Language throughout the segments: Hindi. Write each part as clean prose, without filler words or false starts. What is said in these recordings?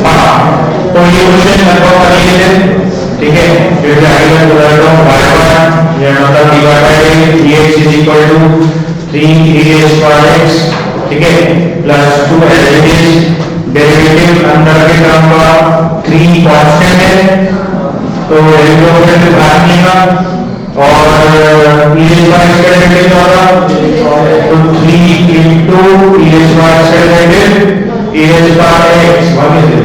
हाँ, तो ये क्वेश्चन लगभग कर लिए थे, ठीक है। फिर आगे मैं बता रहा हूँ y1 ये मतलब divide by dx is equal to 3 e square x, ठीक है, plus 2 as it is. Derivative अंदर के टर्म का 3 कांस्टेंट है, तो डेरिवेटिव बाहर निकलेगा और e स्क्वायर का डेरिवेटिव क्या होगा, तो 3 into e स्क्वायर का डेरिवेटिव e स्क्वायर x भागित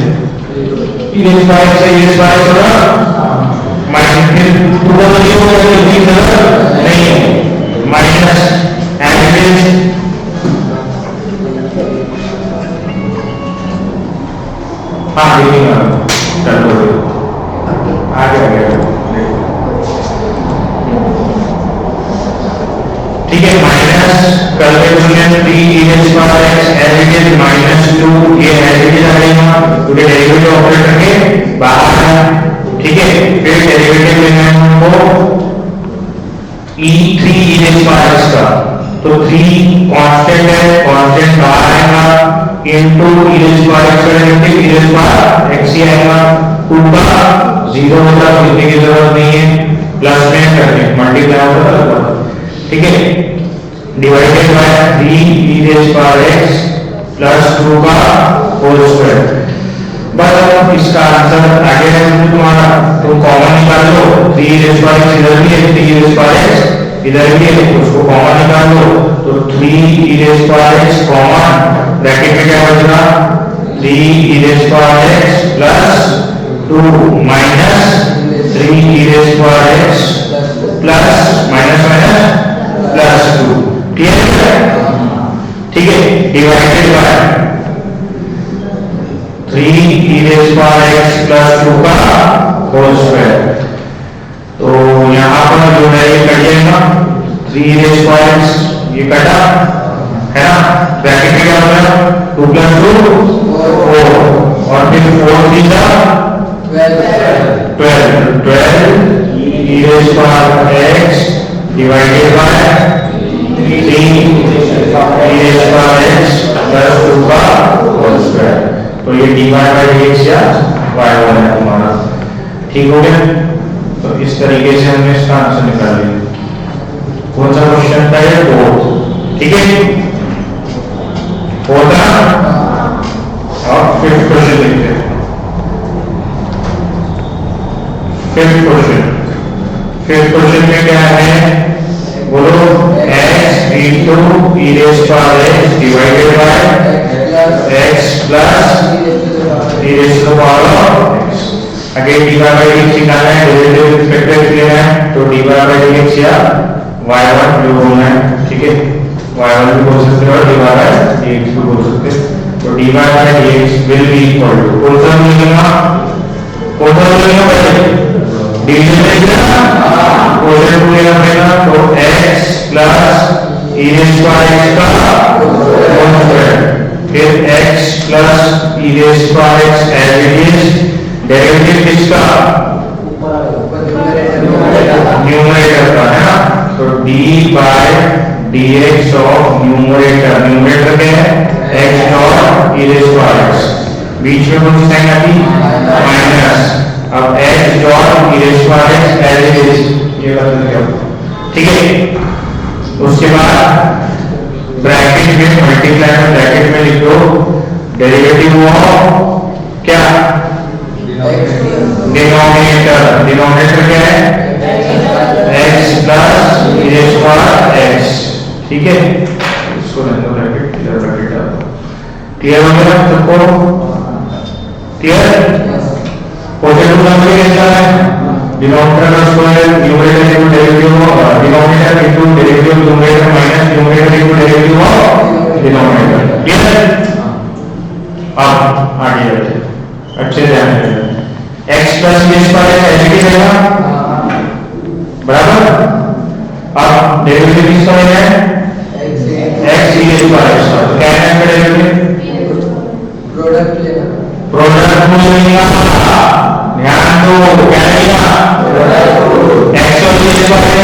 e स्क्वायर से e स्क्वायर होगा माइनस, फिर पूरा नहीं होगा तो नहीं है माइनस एंड हाँ देखिएगा चलो आगे ठीक है। Minus calculation 3 e square x as it is minus 2 ये एज इट इज आ जाएगा, तो डेरिवेटिव ऑपरेटर के बाहर है, ठीक है। फिर डेरिवेटिव लेना है हमको e3 e स्क्वायर x का, तो 3 कांस्टेंट है, कांस्टेंट बाहर आएगा इनटू e स्क्वायर x का डेरिवेटिव e स्क्वायर x ही आएगा, ऊपर 0 होता है लिखने की जरूरत नहीं है, प्लस में करके मल्टीप्लाई होता है, ठीक है। Divided by 3 e square x plus 2 का होल स्क्वायर। बस अब इसका आंसर आगे है तुम्हारा, तुम कॉमन निकाल लो, 3 e स्क्वायर x इधर भी है, 3 e स्क्वायर x इधर भी है, उसको कॉमन निकाल लो, तो 3 e square x common bracket में क्या बचेगा 3 e square x plus 2 minus 3 e square x plus minus minus plus 2, ठीक है, divided by 3 e square x plus 2 का होल स्क्वायर। तो यहाँ पर जो है ये कट जाएगा, 3 e स्क्वायर x ये कटा है ना, ब्रैकेट में क्या होगा 2 प्लस 2 4 और फिर 4 3 12 e square x divided by 3 e square x plus 2 का होल स्क्वायर। तो ये डिवाइड बाय dx या y1 है तुम्हारा, ठीक हो गया। तो इस तरीके से हमने इसका आंसर निकाल लिया। कौन सा क्वेश्चन था ये, फोर्थ, ठीक है, फोर्थ ना। और फिफ्थ क्वेश्चन देखते हैं। फिफ्थ क्वेश्चन में क्या है बोलो, x into e square x divided by x plus e raised to the power of x। Again dy by dx निकालना है, डेरिवेटिव रिस्पेक्टिव लेना है, तो dy by dx या y1 जो होना है, ठीक है, y1 भी बोल सकते हो और dy by dx भी बोल सकते हैं। तो dy by dx will be equal to कौन सा मिलेगा पहले डिवीजन लेना, क्वोटिएंट लेना पड़ेगा, तो x plus e square x का होल स्क्वायर, फिर x plus e square x as it is, derivative किसका न्यूमरेटर का है ना, तो d by dx of numerator क्या है x और e स्क्वायर x, बीच में कौन सी साइन आती माइनस, अब x dot e square x as it is ये बदल दिया, ठीक है। उसके बाद ब्रैकेट में मल्टीप्लाई में ब्रैकेट में लिख दो डेरिवेटिव ऑफ क्या डिनोमिनेटर क्या है x plus e square x, ठीक है। इसको रखो ब्रैकेट, इधर ब्रैकेट डालो, क्लियर हो गया सबको, क्लियर। पॉजिटिव नंबर कैसा है, डिनोमिनेटर का square numerator into derivative of denominator into derivative of numerator minus numerator into derivative of denominator, clear. अब आगे बढ़ते हैं, अच्छे से ध्यान देना, x plus e square as it is रहेगा बराबर। अब डेरिवेटिव किसका है x e स्क्वायर x का, क्या है इसका डेरिवेटिव प्रोडक्ट लेना ध्यान दो, क्या लेगा x और e स्क्वायर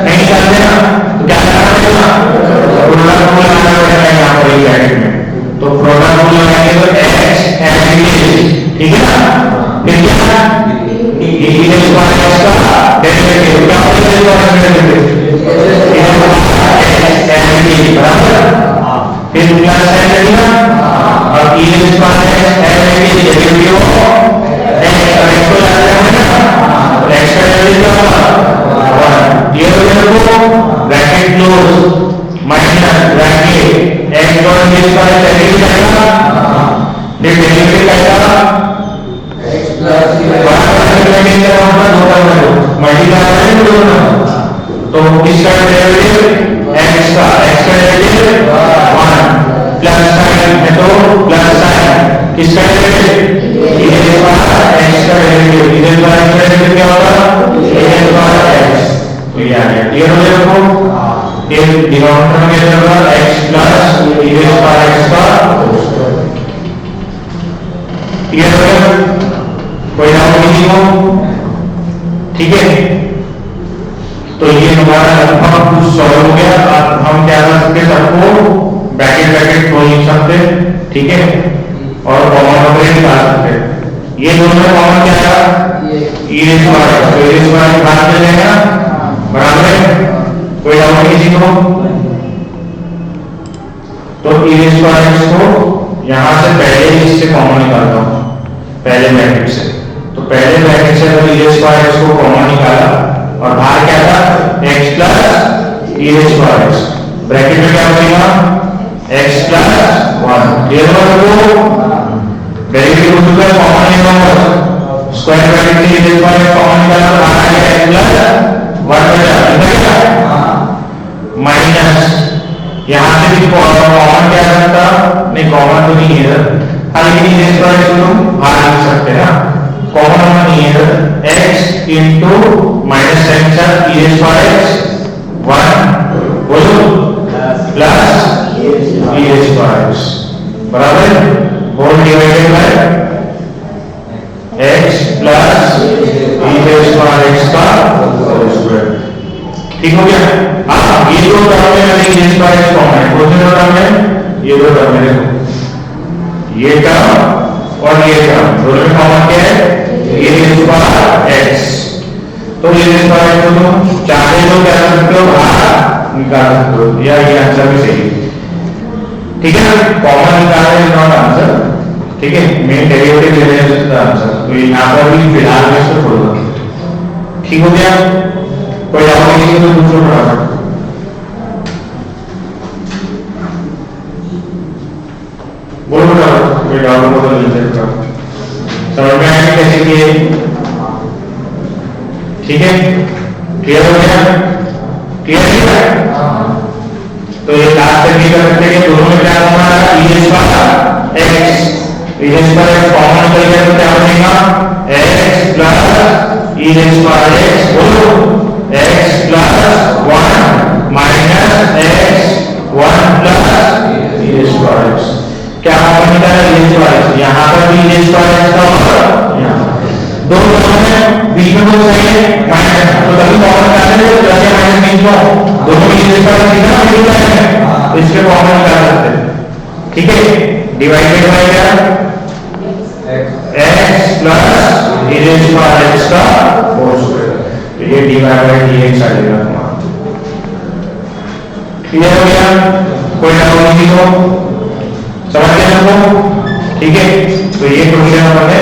नहीं करते ना, तो क्या करना पड़ेगा प्रोडक्ट को लगाना पड़ेगा, फिर प्लस साइन लगेगा और e रेज़ पावर x है कि डेरिवेटिव x और x को याद रखना ना x का डेरिवेटिव क्या होगा 1 ये हो जाएगा bracket close minus bracket x और e रेज़ पावर डेरिवेटिव जाएगा ये डेरिवेटिव कैसा x प्लस मल्टीप्लाई तो इसका डेरिवेटिव x का डेरिवेटिव 1 प्लस साइन है तो प्लस साइन किसका derivative e raise power x का derivative e raise power x का डेरिवेटिव क्या होगा e रेज़ पावर x तो ये आ गया क्लियर हो गया आपको ये डिनोमिनेटर में क्या होगा x plus e raise power x का क्लियर हो गया कोई डाउट नहीं हो ठीक है तो ये हमारा लगभग कुछ सॉल्व हो गया अब हम क्या कर सकते सबको ब्रैकेट खोल लिख सकते ठीक है और कॉमन ऑपरेटर निकाल सकते ये दोनों कॉमन क्या था e रेज़ पावर तो e रेज़ पावर निकाल के लेना बराबर है कोई डाउट नहीं किसी को तो e रेज़ पावर x को यहां से पहले इससे कॉमन निकालता हूं पहले ब्रैकेट से तो पहले ब्रैकेट से अगर e रेज़ पावर x को कॉमन निकाला और बाहर क्या था x plus e raise power x bracket में क्या बचेगा x प्लस 1 क्लियर हो तो डेरिवेटिव हो चुका है कॉमन निकालना स्क्वायर ब्रैकेट से e raise power x common निकाला तो बाहर आ गया x प्लस 1 बचा माइनस यहां से भी कॉमन क्या सकता नहीं कॉमन तो नहीं है लेकिन e रेज़ पावर x को हम बाहर लिख सकते हैं ना कॉमन नहीं है x into माइनस साइन के साथ e रेज़ पावर x 1 बोलो plus e raise power x बराबर whole divided by x plus e raise power x का होल स्क्वायर ठीक हो गया अब ये दो टर्म में e raise power x common है कौन से दो टर्म में ये दो टर्म में ये टर्म और ये टर्म दोनों में कॉमन क्या है e रेज़ पावर x तो e रेज़ पावर x को तुम चाहे तो क्या कर सकते हो बाहर निकाल सकते हो या ये आंसर भी सही ठीक है ना कॉमन निकालना इज नॉट आंसर ठीक है मेन डेरिवेटिव ले रहे हैं आंसर तो यहां पर भी फिलहाल में इसको छोड़ दो ठीक हो गया कोई डाउट नहीं तो दूसरा पढ़ा बोलो कोई डाउट हो तो ले सकते हो समझ में आया कैसे किए ठीक है क्लियर हो गया क्लियर है तो ये लास्ट तक नहीं कर सकते कि दोनों में क्या कॉमन आएगा e raise power x e raise power x common निकल गया तो क्या बनेगा x plus e raise power x बोलो x plus 1 minus x 1 plus e raise power x क्या कॉमन निकाला e रेज़ पावर x यहां पर भी e रेज़ पावर x का होगा यहां दो टर्म में बीच में कोई सही है माइनस तो तभी कॉमन निकालने में प्लस या माइनस नहीं हो दोनों e रेज़ पावर x कितना मिल रहा है तो इसके कॉमन निकाल सकते हैं ठीक है डिवाइडेड बाय क्या x plus e raise power x का होल स्क्वायर तो ये डिवाइड बाय dx आ जाएगा तुम्हारा क्लियर हो गया कोई डाउट नहीं तो समझ गए हमको ठीक है तो ये क्वेश्चन हमने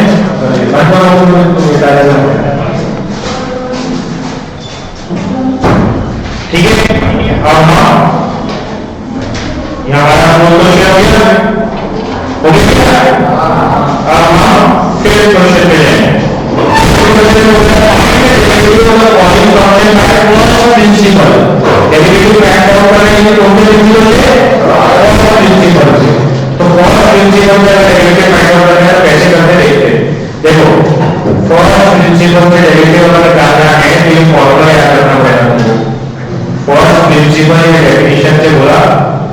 ठीक है अब हम हमारा क्वेश्चन हो गया अब हम फिर क्वेश्चन पे जाएंगे प्रिंसिपल डेरिवेटिव फाइंड आउट करने के कौन से प्रिंसिपल से तो फर्स्ट प्रिंसिपल से डेरिवेटिव फाइंड आउट करना कैसे करते देखते हैं देखो फर्स्ट प्रिंसिपल से डेरिवेटिव अगर निकालना है तो ये फॉर्मूला याद रखना पड़ेगा तुमको फर्स्ट प्रिंसिपल या डेफिनेशन से बोला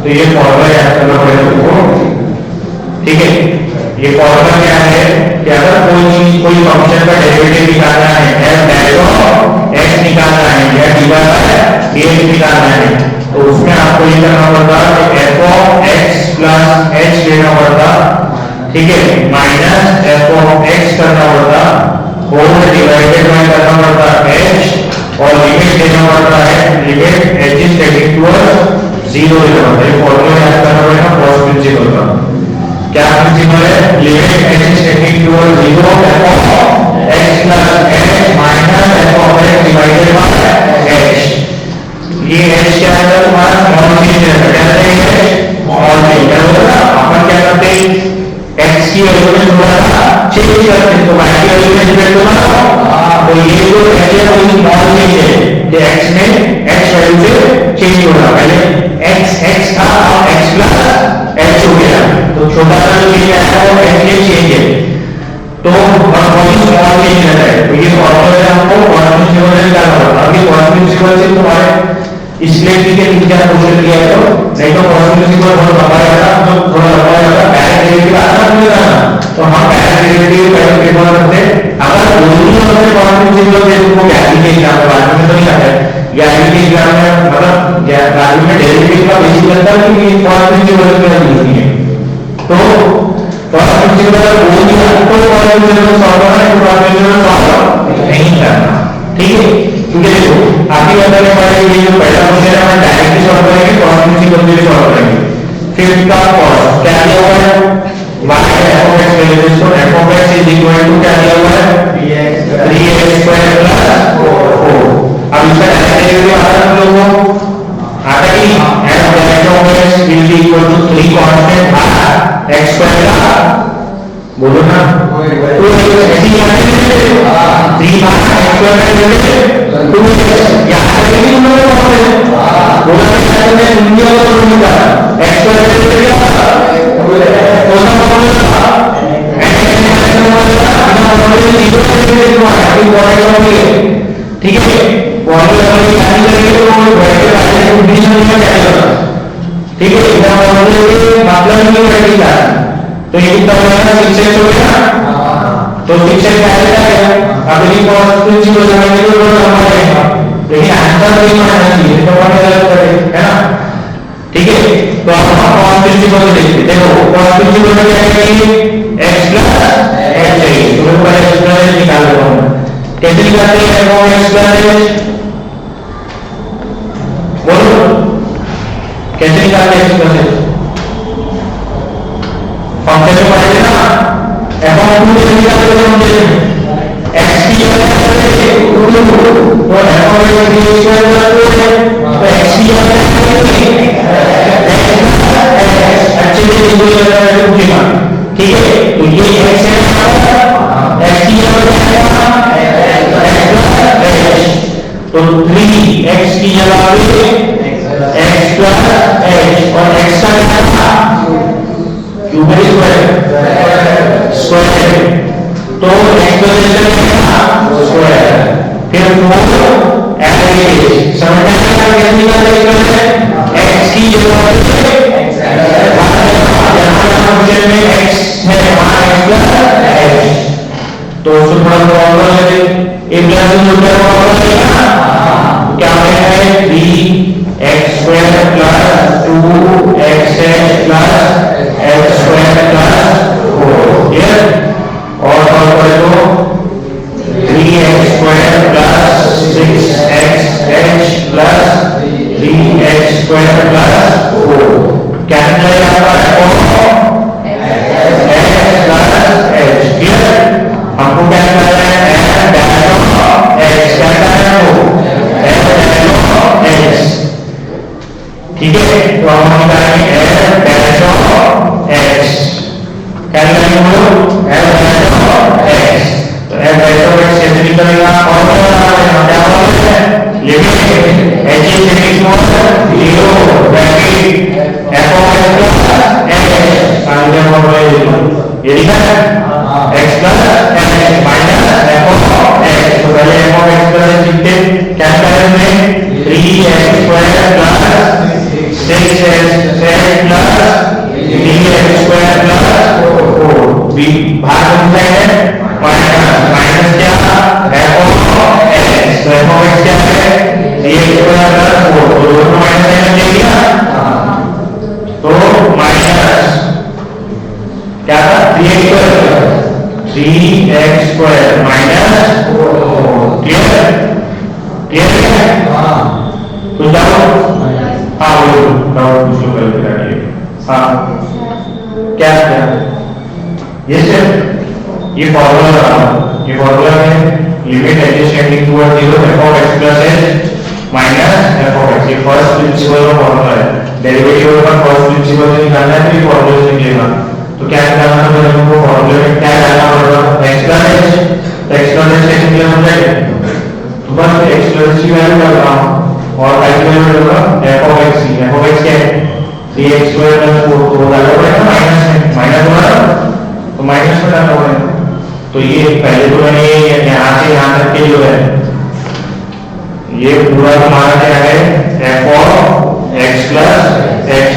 तो ये फॉर्मूला याद करना पड़ेगा तुमको ठीक है ये फॉर्मूला क्या है कि अगर कोई फंक्शन का डेरिवेटिव निकालना है f डैश ऑफ x निकालना है या dy बाय dx निकालना है तो उसमें आपको ये करना पड़ता है कि f of x plus h लेना पड़ता ठीक है माइनस f ऑफ x करना पड़ता होल डिवाइडेड बाय करना पड़ता h और लिमिट देना पड़ता है limit h is tending towards zero ये फॉर्मूला याद करना पड़ेगा कॉस प्रिंसिपल का। क्या प्रिंसिपल है? Limit x tending toward 0 f of x plus h minus f of x divided by h। ये h क्या है तुम्हारा स्मॉल चेंज है, क्या है स्मॉल चेंज है ना। अपन क्या करते हैं x की वैल्यू में थोड़ा सा चेंज करते हैं तो y की वैल्यू में डिपेंड होगा। तो ये जो h है वो स्मॉल चेंज है, ये x में x वैल्यू से चेंज हो रहा है। पहले x था और x प्लस h हो गया, तो छोटा सा जो चेंज आया वो h में चेंज है, तो वही स्मॉल चेंज रहता है। तो ये फॉर्मूला है आपको कॉस प्रिंसिपल से क्या होगा। अभी कॉस प्रिंसिपल से तुम्हारे इसलिए ठीक है 3-4 क्वेश्चन किया है, तो नहीं तो कॉस प्रिंसिपल बहुत लंबा जाता, तो थोड़ा लंबा जाता। डायरेक्ट डेरिवेटिव आना नहीं जाना, तो हम डायरेक्ट डेरिवेटिव पहले पेपर करते हैं। अगर दोनों में कॉस प्रिंसिपल से तुमको गैलिली के एग्जाम में बाद में तो नहीं आता है, गैलिली के एग्जाम में मतलब गैलिली में डेरिवेटिव का बेसिक लगता है कि कॉस प्रिंसिपल का यूज नहीं है। तो कॉस प्रिंसिपल वो नहीं है तो कॉस प्रिंसिपल सॉल्व करना है, कॉस प्रिंसिपल सॉल्व नहीं करना, ठीक है। क्योंकि देखो आगे बताने वाले ये जो पहला क्वेश्चन है हम डायरेक्टली सॉल्व करेंगे, कॉस प्रिंसिपल से सॉल्व करेंगे। फिर इसका कॉस क्या दिया हुआ है y f of x ले लेते हैं, तो f of x is equal to क्या दिया हुआ है 3x स्क्वायर प्लस 4। अब इसका डायरेक्ट डेरिवेटिव आता है हम लोगों को आता है कि f of x is equal to 3 constant by x square का बोलो ना, तो ऐसी बात है 3 बाय x स्क्वायर का 2 याद करेंगे तुम लोग बोला था मैं दुनिया को दूंगा x स्क्वायर का ठीक है। फॉर्मूला की जानी करेंगे तो ब्रैकेट आगे कंडीशन में क्या होगा, ठीक है। इसका मतलब नहीं बैठेगा, तो ये कितना हो जाएगा 6x हो गया, तो 6x क्या आएगा। अब ये कॉस प्रिंसिपल लगाएंगे तो बहुत लंबा जाएगा, लेकिन आंसर नहीं मानना चाहिए तो बहुत गलत करें है ना, ठीक है। तो अब हम कॉस प्रिंसिपल देखते हैं। देखो कॉस प्रिंसिपल में क्या है x प्लस h है, तो मैं पहले x प्लस h निकाल रहा हूं। कैसे निकालते हैं f of x plus h, बोलो कैसे निकालते हैं x प्लस h। फंक्शन में पढ़े ना f of 2 कैसे निकालते हैं हम x की जगह तो f of x square plus 2 है, तो x की जगह ठीक है। तो ये x है x की जगह तो 3x की जगह x प्लस h और x का क्यूब स्क्वायर, तो x प्लस h स्क्वायर फिर 4 एवरेज समझने का कैसे निकालते हैं x की जगह फंक्शन में x है वहां x प्लस h, तो उसको थोड़ा फॉर्मूला लेते a प्लस जो फॉर्मूला लेगा क्या है 3x square plus 2xh plus h square plus 4 clear. और सॉल्व करें तो 3x square plus 6xh plus 3x square plus 4 क्या निकलेगा आपका हमको क्या करना है f डैश ऑफ x क्या करना है वो f डैश ऑफ x, ठीक है। तो हम निकालेंगे f डैश ऑफ x क्या निकालेंगे वो f डैश ऑफ x, तो f डैश ऑफ x कैसे निकलेगा और क्या होगा limit h is equal to 0 bracket f of x plus h ये लिखा है x plus h minus f of x, तो पहले f of x plus h लिखते क्या करेंगे 3x square plus 6x plus 3x square plus 4 भी भाग बन जाएगा माइनस क्या f ऑफ x, तो f ऑफ x क्या है 3x स्क्वायर प्लस 4, तो दोनों माइनस साइन ले लिया तो माइनस क्या था 3x square minus 4 clear clear है। तो जाओ हाँ वो डाउट पूछ लो कल करिए। हाँ क्या क्या ये सर ये फॉर्मूला लगाओ, ये फॉर्मूला है limit H is tending toward 0 f of x plus h minus f of x, ये फर्स्ट प्रिंसिपल का फॉर्मूला है। डेरिवेटिव का फर्स्ट प्रिंसिपल से निकालना है तो ये फॉर्मूला से निकलेगा। तो क्या निकालना है हमको, फॉर्मूले में क्या डालना पड़ेगा, x plus h, तो x plus h कैसे निकल जाएगा, तो बस x plus h की वैल्यू डाल रहा हूं और y की वैल्यू डालूंगा f of x, f of x क्या है 3x square plus 4, तो डालना पड़ेगा माइनस में, माइनस होगा तो माइनस में डालना पड़ेगा। तो ये पहले तो मैंने यहाँ से यहाँ तक के जो है ये पूरा हमारा क्या है f of x plus h,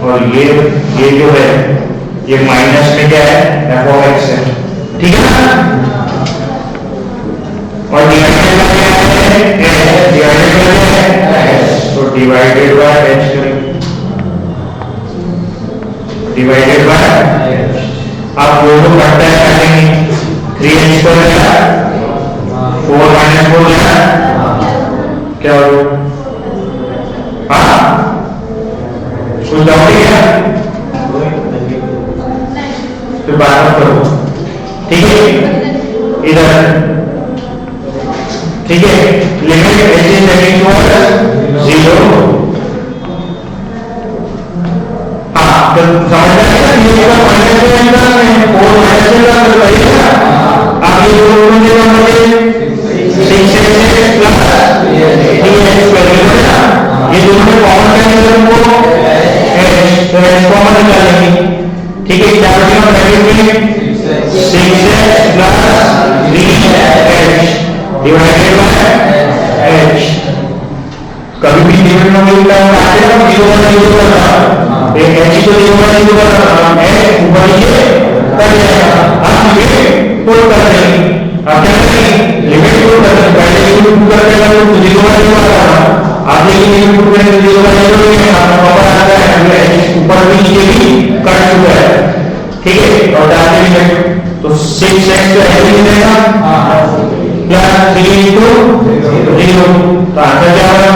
और ये जो है ये माइनस में क्या है f of x है, ठीक है ना। और डिवाइडेड बाय क्या है, डिवाइडेड बाय h, तो डिवाइडेड बाय h करेंगे, डिवाइडेड बाय h। आप दोनों करते हैं करेंगे 3h को लेना 4 माइनस 4 लेना क्या हो, हाँ कुछ डाउट है तो बात करो, ठीक है। इधर ठीक है, limit h is tending towards 0, हाँ तो समझ आएगा ये का माइनस के अंदर में 4 माइनस के अंदर करिएगा। अब ये दोनों में क्या बचे 6x प्लस 3x करेंगे ना, ये दोनों में कॉमन करेंगे हमको h, तो h कॉमन निकालेंगे, ठीक है। क्या बचेगा ब्रैकेट में 6x plus 3h divided by h। कभी भी लिमिट में मिलता है आगे ना 0 का 0 करना, एक h को 0 का 0 करना, h ऊपर नीचे कर जाएगा। अब ये पुट कर देंगे, अब क्या करेंगे लिमिट पुट कर देंगे, पहले लिमिट पुट कर देगा तो 0 का 0 करना, अब ये लिमिट पुट करेंगे 0 का 0 नहीं है, आपका पापा आ रहा है h ऊपर भी नीचे भी कट चुका है, ठीक है। और डाल देंगे तो 6x तो h मिलेगा प्लस 3 into 0, तो आंसर क्या होगा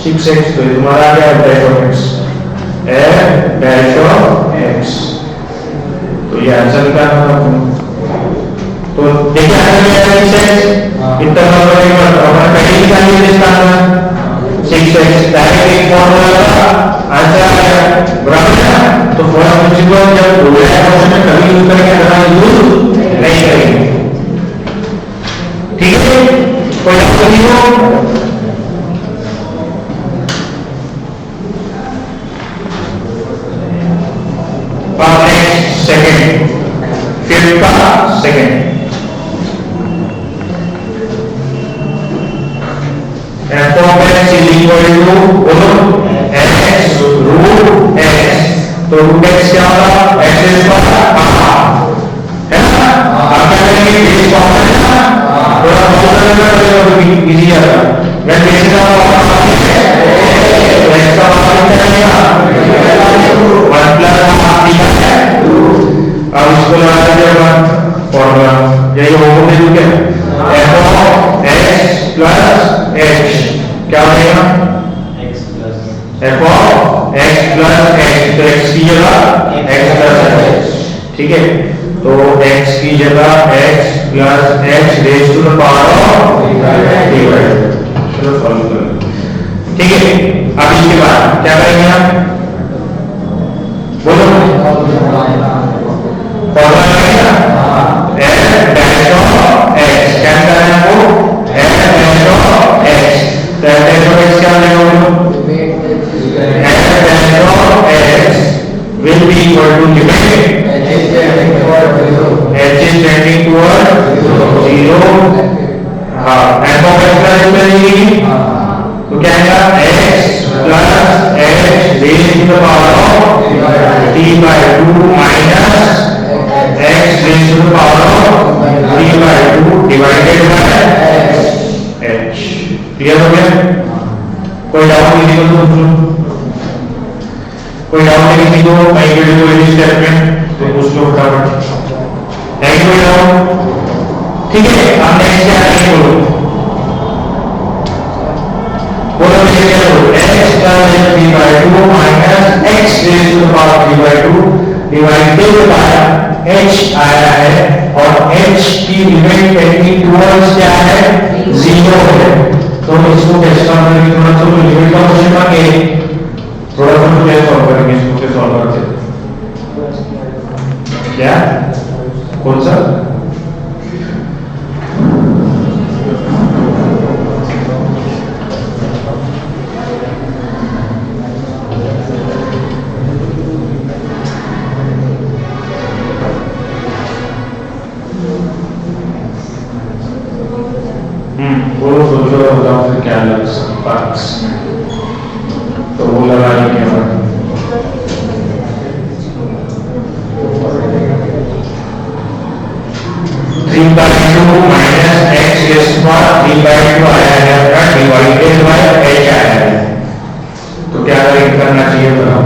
6x, तो तुम्हारा क्या है dash of x, dash of x, तो ये आंसर निकालना था। तो देखिए आंसर क्या है 6x, इतना नंबर एक बार अपना पहले निकाल लिया इसका आंसर 6x, डायरेक्ट एक फॉर्मूला का आंसर आ गया, बराबर है। तो फर्स्ट प्रिंसिपल जब बोला है उसमें कभी यूज करके अगर यूज नहीं करेंगे, ठीक है। कोई डाउट नहीं हो, सेकंड फिफ्थ का second f of x is equal to बोलो x root x, तो root x क्या होगा x स्क्वायर है ना, आप क्या करेंगे बेस कॉमन है ना, थोड़ा बहुत तो इजी है। मैं बेस का x का मान क्या रहेगा 1 प्लस हाफ दिया है, अब इसको लगा दीजिएगा फॉर्मूला, यही होगा बिल्कुल क्या f of x plus h क्या बनेगा f of x plus h, तो x की जगह x प्लस h, ठीक है। तो x की जगह x plus h raise to the power of divide, चलो सॉल्व करें, ठीक है। अब इसके बाद क्या करेंगे हम, बोलो फॉर्मूला लगाएंगे f डैश ऑफ x, क्या करना है वो f डैश ऑफ x, तो f डैश ऑफ x क्या बनेगा बोलो f dash of x will be equal to limit h is tending toward 0, हाँ f of x का लिखेंगे तो क्या आएगा x plus h raise to the power of t by 2 minus x raise to the power of 3 by 2 divided by h, clear हो गया। कोई डाउट नहीं तो पूछ लो, कोई डाउट नहीं किसी को, मैं वीडियो को इस स्टेप में तो पूछ लो फटाफट, नहीं कोई डाउट, ठीक है। अब नेक्स्ट क्या है बोलो, बोलो क्या बोलो x plus h 3 by 2 minus x raised to the power 3 by 2 divided by h आया है और h की लिमिट टेंडिंग टुवर्ड्स क्या है 0 है। तो इसको कैसे सॉल्व करेंगे? थोड़ा सा लिमिट का क्वेश्चन मांगे, थोड़ा सा कैसे सॉल्व करेंगे इसको? कैसे सॉल्व करते हैं? क्या कौन सा? वो सोचो बताओ फिर क्या लग सकता, तो वो लगा लेंगे हम 3 by 2 minus x raised to 3 by 2 आया है अपना डिवाइडेड बाय h आया है। तो क्या करना चाहिए बताओ?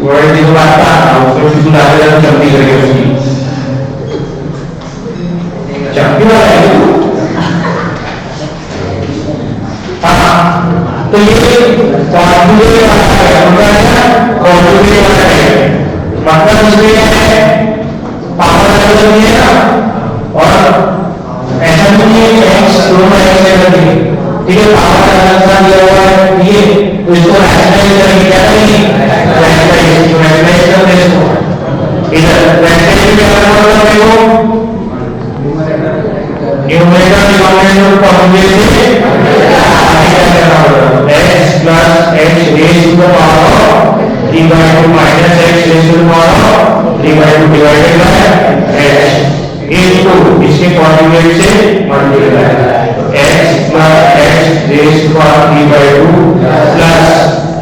वर्ड जो आता है उसको शुरू लाते हैं जल्दी करके उसकी चंपी वाला है। हाँ तो ये कॉन्जुगेट वाला है, कॉन्जुगेट वाला है, मतलब इसमें है पावर नहीं है ना, और ऐसा नहीं है x दोनों x से बनी, ठीक है, पावर अलग सा दिया हुआ है ये, तो इसको रैशनलाइज करेंगे, क्या करेंगे? रैशनलाइज करते हैं इसको। इधर रैशनलाइज क्या करना होगा मेरे को? न्यूमरेटर डिनोमिनेटर को कॉन्जुगेट से करना होगा। x plus h raised to the power 3 by 2 minus x raised to the power 3 by 2 divided by h into इसके कॉन्जुगेट से मल्टीप्लाई, तो x plus h raised to power 3 by 2 plus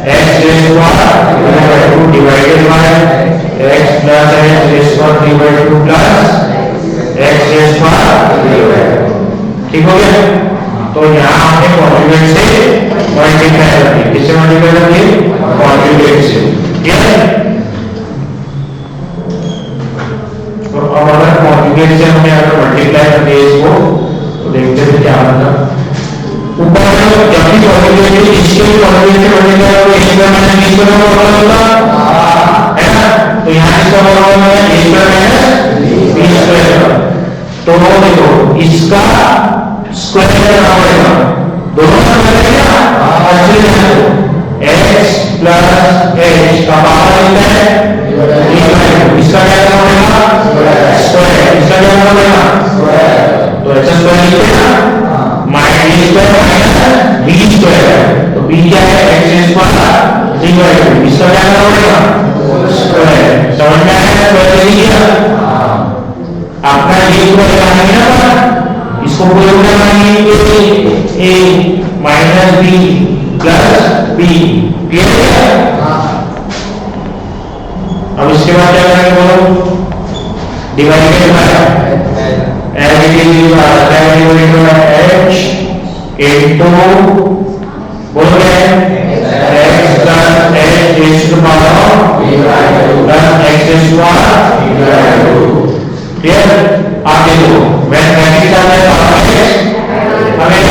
x raised to power 3 by 2 divided by x plus h raised to power 3 by 2 plus x raised to power 3 by 2। ठीक हो गया? तो यहाँ हमने कॉन्जुगेट से मल्टीप्लाई कर दी, किससे मल्टीप्लाई कर दी? कॉन्जुगेट से, ठीक है। तो अब अगर कॉन्जुगेट से हमने अगर मल्टीप्लाई कर दिया इसको, तो देखते हैं क्या होगा। ऊपर जब भी कॉन्जुगेट इसके कॉन्जुगेट से मल्टीप्लाई करो, इसका माइनस इसका होगा है ना, तो यहाँ इसका होगा इसका माइनस इसका, तो देखो इसका स्क्वायर करना पड़ेगा, दोनों का करेंगे ना, x प्लस h का पावर कितना है? इसका क्या करना पड़ेगा? स्क्वायर, इसका क्या करना पड़ेगा? तो अच्छा स्क्वायर लिखते हैं ना, minus b square minus b square, तो b क्या है? x स्क्वायर डिवाइड, इसका क्या करना पड़ेगा? स्क्वायर। समझ में आया? स्क्वायर ले लिया, आपका ये स्क्वायर लगाएंगे ना, इसको प्रयोग करेंगे a minus b plus b, clear है? अब इसके बाद क्या करेंगे बोलो? डिवाइडेड बाय h इनटू बोलो क्या है? x plus h raised to the power plus x raised to power, clear? आप देखो मैथमेटिक्स आता है हमें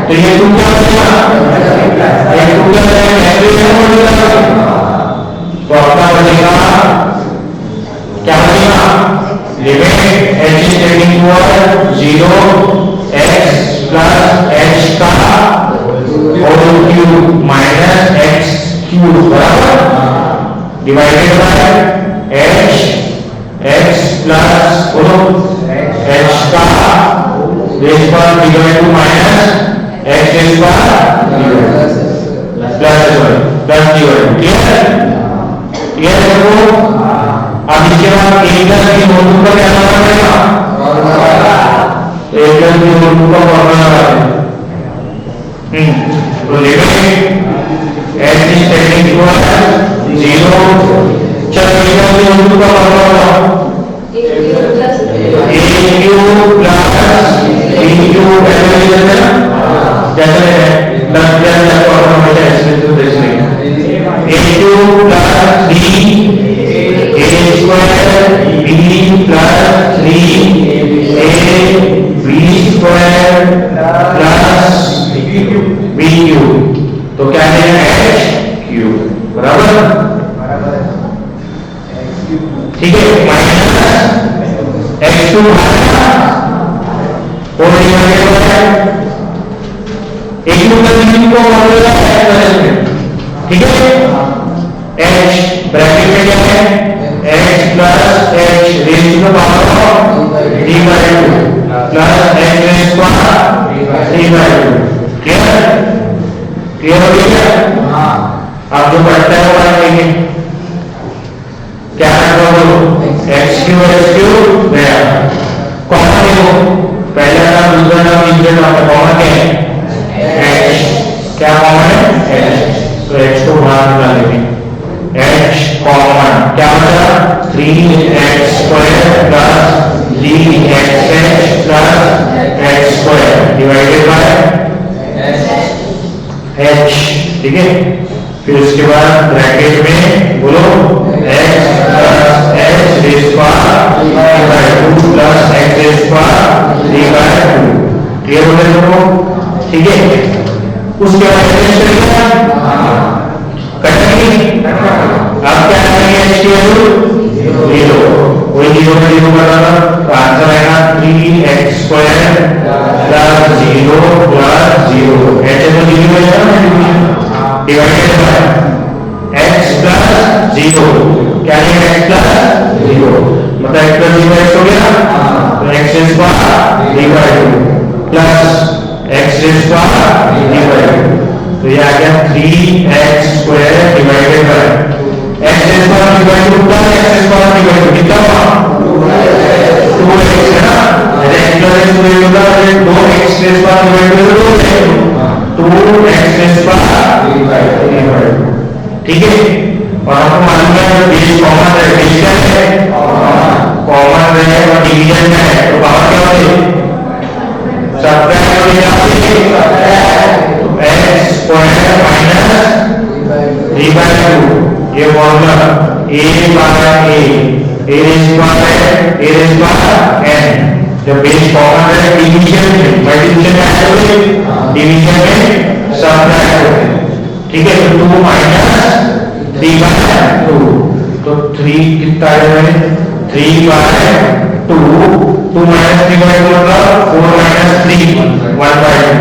तो ये टू क्या बनेगा? ये टू क्या बनेगा? तो आपका बनेगा क्या बनेगा? Limit h is tending toward 0 x plus h का whole cube minus x cube बराबर divided by h x plus बोलो h का रेज पर divide two minus x raise पर प्लस प्लस डिवाइड, क्लियर है? क्लियर है वो? अब इसके बाद a plus b whole two का क्या करना पड़ेगा? a plus b whole two का फॉर्मूला लगाना है। तो limit h is tending toward 0, चलो a plus b whole two का फॉर्मूला लगाओ, a cube plus b cube ऐसे लिखते हैं ना, जैसे 10 प्लस को हमेशा ऐसे तो देख लेंगे a cube plus b a square b plus 3 a को मॉड्यूलस एक्स में, ठीक है। h ब्रैकेट में क्या है, x plus h raise to the power of d by 2 plus h raise power d by 2। Clear, clear हो गया? हाँ। अब जो बढ़ता है वो आएंगे क्या करना, बोलो x क्यूब गया, कॉमन देखो पहला नाम दूसरा नाम तीसरा नाम कॉमन क्या है, h, क्या कॉमन है h, तो h को बाहर निकालेंगे, h कॉमन क्या बचा 3x square plus 3xh plus x square divided by h, ठीक है। फिर उसके बाद ब्रैकेट में बोलो x plus h raise power d by 2 plus x rays power d by 2। Clear हो गया दोनों, ठीक है। उसके बाद करेंगे, अब क्या करेंगे, h की वैल्यू 0, वही 0 में 0 कर रहा था, तो आंसर आएगा 3x square plus 0 plus 0, h तो 0 हो जाएगा डिवाइडेड बाय x प्लस 0, क्या है x प्लस 0, मतलब x प्लस 0 x हो गया, तो x rays power d by 2 plus x rays power d by 2, तो ये आ गया 3x square divided by x rays power d by 2 plus x rays power d by 2, कितना हुआ 2x है ना, x प्लस x होगा 2x rays power d by 2 2x rays power d by 2, ठीक है। और आपको मालूम है बेस कॉमन है, बेस क्या है कॉमन है और डिवीजन है, तो पावर क्या होगी सब्ट्रैक्ट हो जाती है, x square minus d by 2, ये formula a by a raise power n, जब बेस कॉमन है डिवीजन में मल्टीप्लिकेशन में आएगा, डिवीजन में सब्ट्रैक्ट होते हैं, ठीक है। तो 2 माइनस 3 by 2, तो 3 कितना है 3 by 2, 2 माइनस 3 by 2 मतलब 4 minus 3 1 by 2,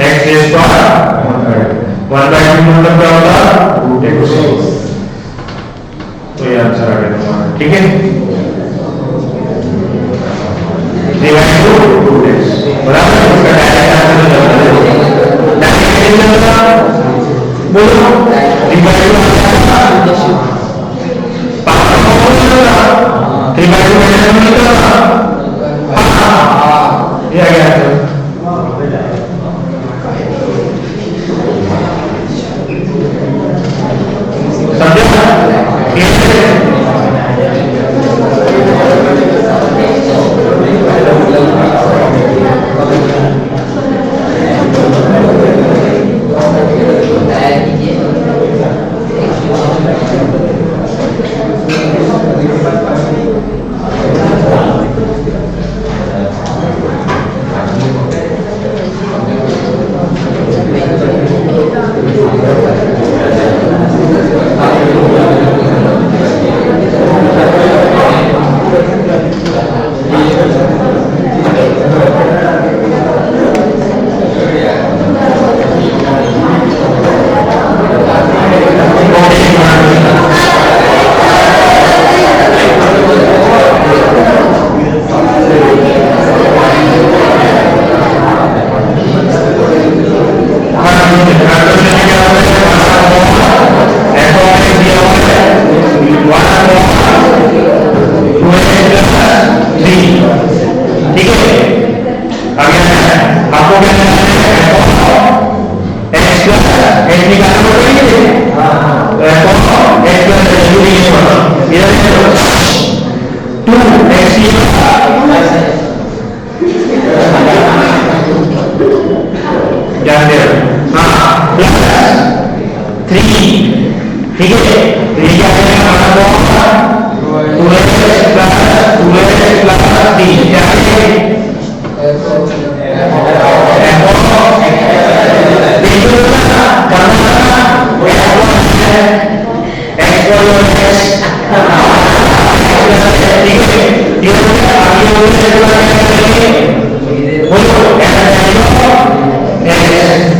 x rays power 1 by 2 मतलब क्या होगा √x, तो ये आंसर आ गया तुम्हारा, ठीक है। डिवाइड टू √x बराबर, इसका डायरेक्ट आंसर बोलो डिवाइड टू पावर को 3 by 2 माइनस में निकला, ये आ गया समझे,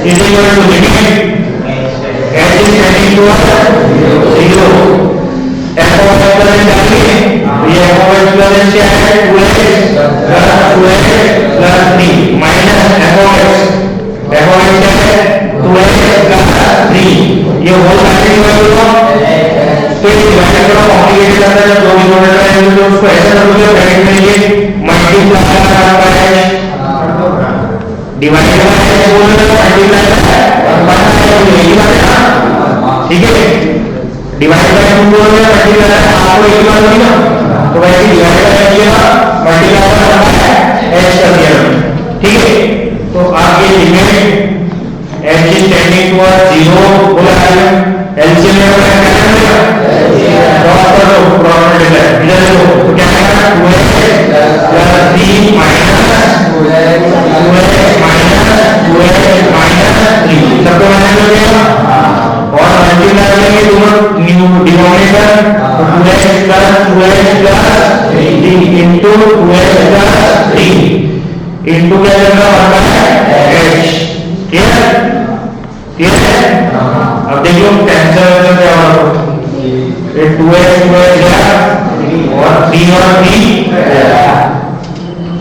is equal to limit h is tending towards 0 f of x plus h डालिए ये f of x plus h क्या है 2x plus 3 minus f of x क्या है 2x plus 3 ये होल फैक्टर करो तो ये डिवाइड करो कॉम्प्लिकेटेड आता है जो इक्वेशन है तो उसको ऐसे रखोगे ब्रैकेट में ये मल्टीप्लाई करना है डिवाइड करना है बोल रहे हो मल्टीप्लाई करना है यही बात है ना ठीक है डिवाइड बाय 2 बोल रहे हो मल्टीप्लाई आपको एक बार होगी ना तो वैसे डिवाइड बाय किया मल्टीप्लाई करना है h कर दिया ठीक है तो आप ये limit h is tending towards 0 बोला है एलसीएम में क्या करेगा क्रॉस कर दो क्रॉस मल्टीप्लाई इधर देखो तो क्या आएगा 2x plus 3 minus 2x minus 3 सबको माइनस हो जाएगा और मल्टीप्लाई करेंगे दोनों न्यू डिनोमिनेटर तो 2x plus 3 into 2x plus 3 into क्या करना होता है h क्लियर क्लियर अब देखिए कैंसिल हो क्या होगा ये 2x गया और 3 और 3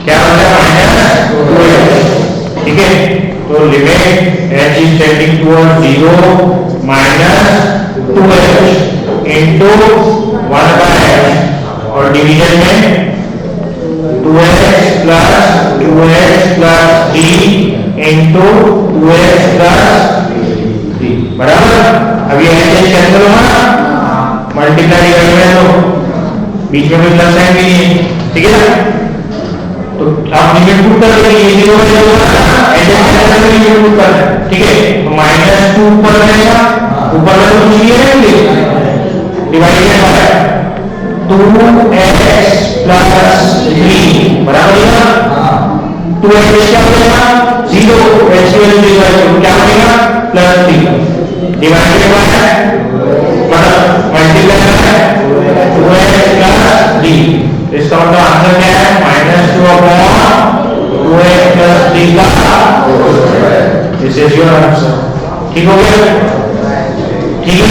क्या होता है -2x ठीक है तो limit h is tending towards 0 minus 2h into 1 by h और डिवीजन में 2x plus 3 into 2x plus 3 बराबर अब ये ऐसे कैंसिल होगा मल्टीप्लाई करने में तो बीच में भी प्लस साइन भी नहीं है ठीक है ना तो आप लिमिट पुट कर देंगे ये 0 से होगा ऐसे कैंसिल करके लिमिट पुट कर दें ठीक है तो -2 ऊपर रहेगा ऊपर में तो कुछ नहीं है डिवाइड किया है 2x plus 3 बराबर है ना 2x क्या हो जाएगा 0 h की वैल्यू 0 है क्या बनेगा +3 डिवाइड किया है मतलब मल्टीप्लाई करना है 2x plus 3 इसका मतलब आंसर क्या है -2 upon 2x plus 3 का दिस इज योर आंसर ठीक हो गया ठीक है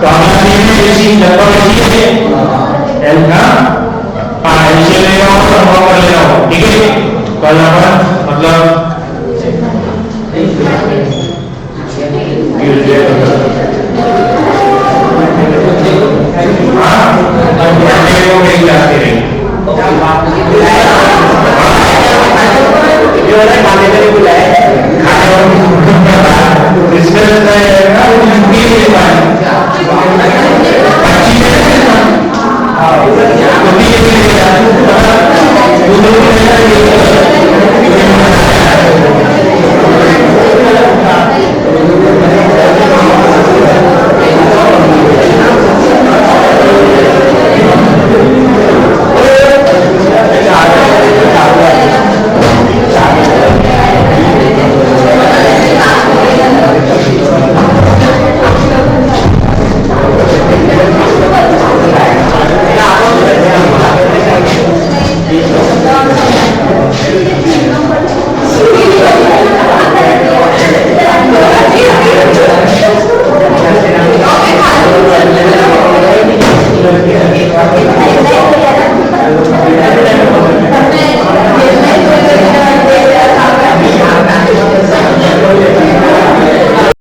तो हमारा नियम इसी लगभग इसी है एल का इसे ले जाओ और वो कर ले जाओ ठीक है कल अपन मतलब